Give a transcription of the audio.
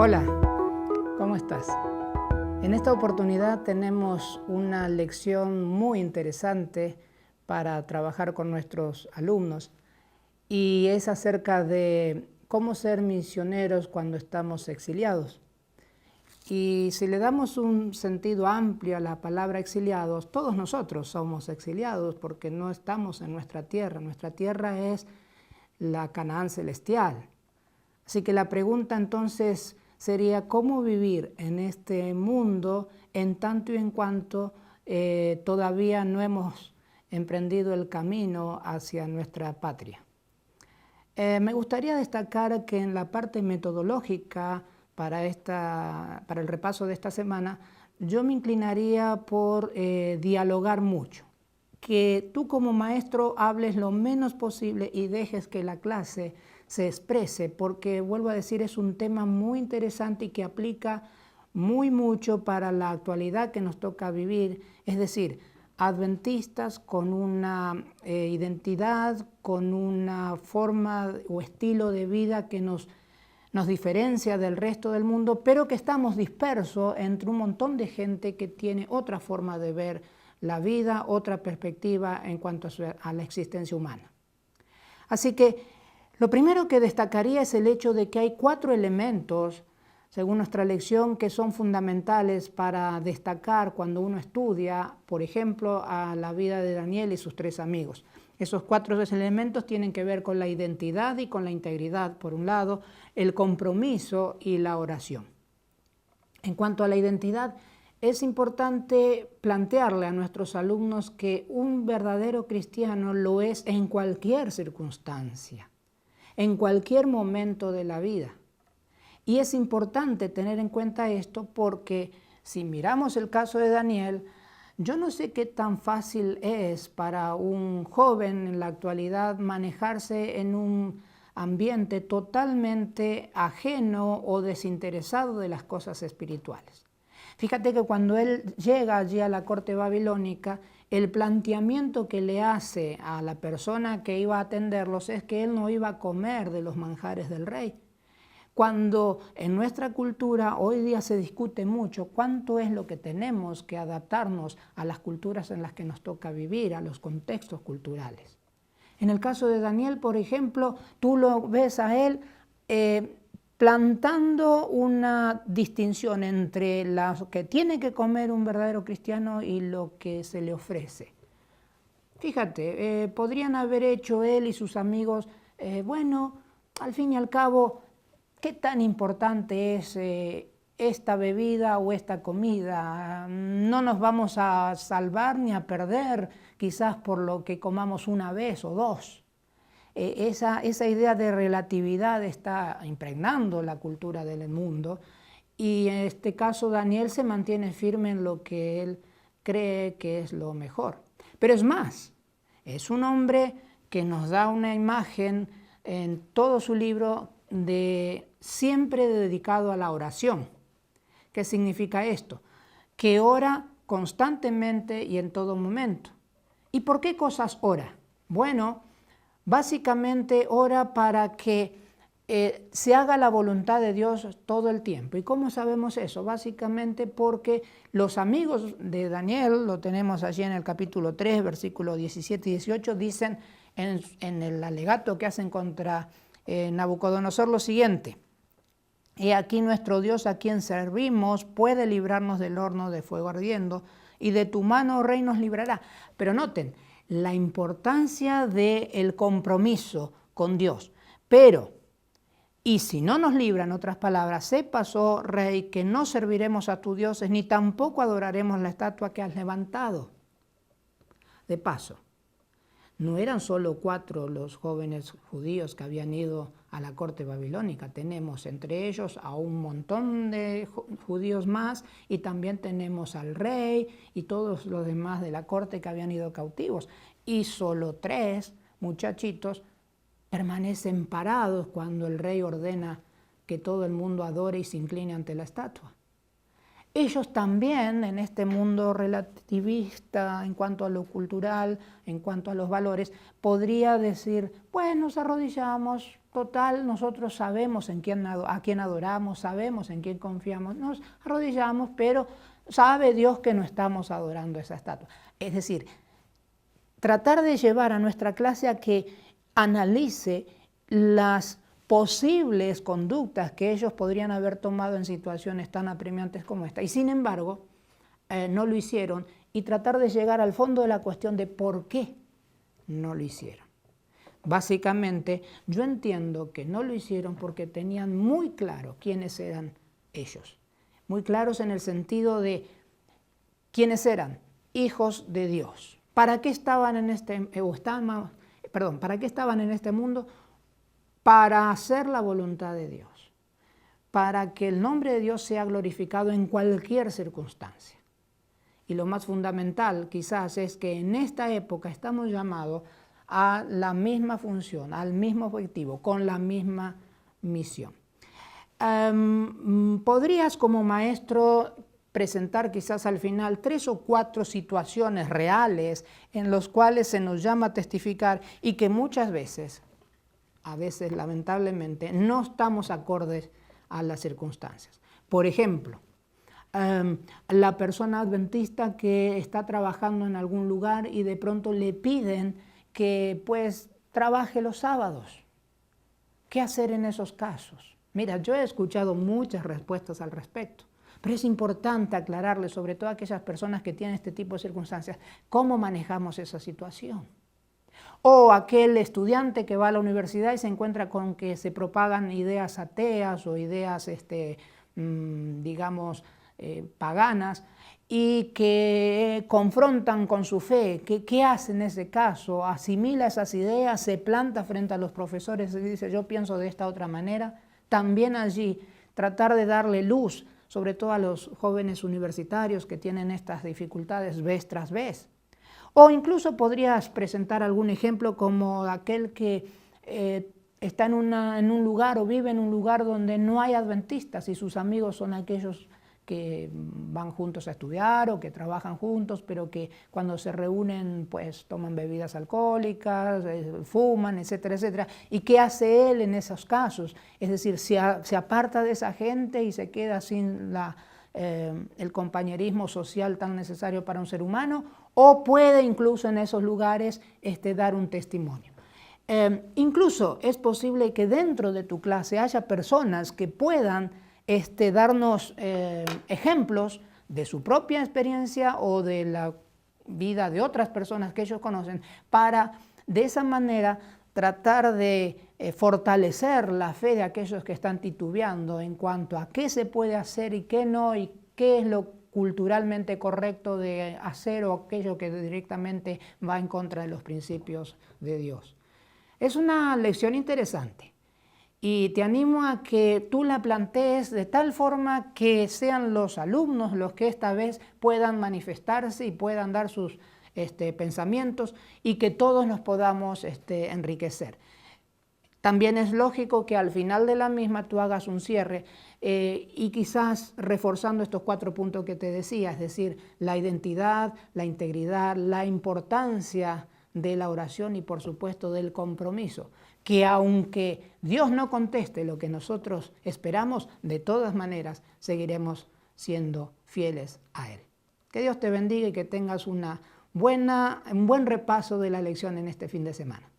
Hola, ¿cómo estás? En esta oportunidad tenemos una lección muy interesante para trabajar con nuestros alumnos y es acerca de cómo ser misioneros cuando estamos exiliados. Y si le damos un sentido amplio a la palabra exiliados, todos nosotros somos exiliados porque no estamos en nuestra tierra es la Canaán celestial. Así que la pregunta entonces sería cómo vivir en este mundo en tanto y en cuanto todavía no hemos emprendido el camino hacia nuestra patria. Me gustaría destacar que en la parte metodológica para el repaso de esta semana, yo me inclinaría por dialogar mucho. Que tú como maestro hables lo menos posible y dejes que la clase se exprese, porque vuelvo a decir, es un tema muy interesante y que aplica mucho para la actualidad que nos toca vivir, es decir, adventistas con una identidad, con una forma o estilo de vida que nos diferencia del resto del mundo, pero que estamos dispersos entre un montón de gente que tiene otra forma de ver la vida, otra perspectiva en cuanto a la existencia humana. Así que lo primero que destacaría es el hecho de que hay 4 elementos, según nuestra lección, que son fundamentales para destacar cuando uno estudia, por ejemplo, a la vida de Daniel y sus 3 amigos. Esos 4 elementos tienen que ver con la identidad y con la integridad, por un lado, el compromiso y la oración. En cuanto a la identidad, es importante plantearle a nuestros alumnos que un verdadero cristiano lo es en cualquier circunstancia, en cualquier momento de la vida. Y es importante tener en cuenta esto porque si miramos el caso de Daniel, yo no sé qué tan fácil es para un joven en la actualidad manejarse en un ambiente totalmente ajeno o desinteresado de las cosas espirituales. Fíjate que cuando él llega allí a la corte babilónica, el planteamiento que le hace a la persona que iba a atenderlos es que él no iba a comer de los manjares del rey. Cuando en nuestra cultura hoy día se discute mucho cuánto es lo que tenemos que adaptarnos a las culturas en las que nos toca vivir, a los contextos culturales. En el caso de Daniel, por ejemplo, tú lo ves a él plantando una distinción entre lo que tiene que comer un verdadero cristiano y lo que se le ofrece. Fíjate, podrían haber hecho él y sus amigos, bueno, al fin y al cabo, ¿qué tan importante es esta bebida o esta comida? No nos vamos a salvar ni a perder, quizás por lo que comamos una vez o dos. Esa idea de relatividad está impregnando la cultura del mundo y en este caso Daniel se mantiene firme en lo que él cree que es lo mejor. Pero es más, es un hombre que nos da una imagen en todo su libro de siempre dedicado a la oración. ¿Qué significa esto? Que ora constantemente y en todo momento. ¿Y por qué cosas ora? Bueno, básicamente ora para que se haga la voluntad de Dios todo el tiempo. ¿Y cómo sabemos eso? Básicamente porque los amigos de Daniel, lo tenemos allí en el capítulo 3, versículos 17 y 18, dicen en el alegato que hacen contra Nabucodonosor lo siguiente: he aquí nuestro Dios a quien servimos puede librarnos del horno de fuego ardiendo y de tu mano, oh rey, nos librará. Pero noten la importancia del compromiso con Dios. Pero, y si no nos libra, en otras palabras, sepas, oh rey, que no serviremos a tus dioses, ni tampoco adoraremos la estatua que has levantado. De paso, no eran solo 4 los jóvenes judíos que habían ido a la corte babilónica. Tenemos entre ellos a un montón de judíos más y también tenemos al rey y todos los demás de la corte que habían ido cautivos. Y solo 3 muchachitos permanecen parados cuando el rey ordena que todo el mundo adore y se incline ante la estatua. ellos también en este mundo relativista en cuanto a lo cultural, en cuanto a los valores, podría decir, bueno, nos arrodillamos, total, nosotros sabemos a quién adoramos, sabemos en quién confiamos, nos arrodillamos, pero sabe Dios que no estamos adorando esa estatua. Es decir, tratar de llevar a nuestra clase a que analice las posibles conductas que ellos podrían haber tomado en situaciones tan apremiantes como esta. Y sin embargo, no lo hicieron, y tratar de llegar al fondo de la cuestión de por qué no lo hicieron. Básicamente, yo entiendo que no lo hicieron porque tenían muy claro quiénes eran ellos. Muy claros en el sentido de quiénes eran hijos de Dios. ¿Para qué estaban en ¿para qué estaban en este mundo? Para hacer la voluntad de Dios, para que el nombre de Dios sea glorificado en cualquier circunstancia. Y lo más fundamental quizás es que en esta época estamos llamados a la misma función, al mismo objetivo, con la misma misión. ¿Podrías como maestro presentar quizás al final 3 o 4 situaciones reales en las cuales se nos llama a testificar y que muchas veces, a veces lamentablemente, no estamos acordes a las circunstancias? Por ejemplo, la persona adventista que está trabajando en algún lugar y de pronto le piden que pues trabaje los sábados. ¿Qué hacer en esos casos? Mira, yo he escuchado muchas respuestas al respecto, pero es importante aclararle, sobre todo a aquellas personas que tienen este tipo de circunstancias, cómo manejamos esa situación. O aquel estudiante que va a la universidad y se encuentra con que se propagan ideas ateas o ideas, digamos, paganas, y que confrontan con su fe. ¿Qué hace en ese caso? ¿Asimila esas ideas? ¿Se planta frente a los profesores y dice, yo pienso de esta otra manera? También allí tratar de darle luz, sobre todo a los jóvenes universitarios que tienen estas dificultades vez tras vez. O incluso podrías presentar algún ejemplo como aquel que está en un lugar o vive en un lugar donde no hay adventistas y sus amigos son aquellos que van juntos a estudiar o que trabajan juntos, pero que cuando se reúnen pues toman bebidas alcohólicas, fuman, etcétera, etcétera. ¿Y qué hace él en esos casos? Es decir, se aparta de esa gente y se queda sin el compañerismo social tan necesario para un ser humano, o puede incluso en esos lugares dar un testimonio. Incluso es posible que dentro de tu clase haya personas que puedan darnos ejemplos de su propia experiencia o de la vida de otras personas que ellos conocen, para de esa manera tratar de fortalecer la fe de aquellos que están titubeando en cuanto a qué se puede hacer y qué no, y qué es lo culturalmente correcto de hacer o aquello que directamente va en contra de los principios de Dios. Es una lección interesante y te animo a que tú la plantees de tal forma que sean los alumnos los que esta vez puedan manifestarse y puedan dar sus pensamientos y que todos nos podamos enriquecer. También es lógico que al final de la misma tú hagas un cierre y quizás reforzando estos 4 puntos que te decía, es decir, la identidad, la integridad, la importancia de la oración y por supuesto del compromiso, que aunque Dios no conteste lo que nosotros esperamos, de todas maneras seguiremos siendo fieles a Él. Que Dios te bendiga y que tengas un buen repaso de la lección en este fin de semana.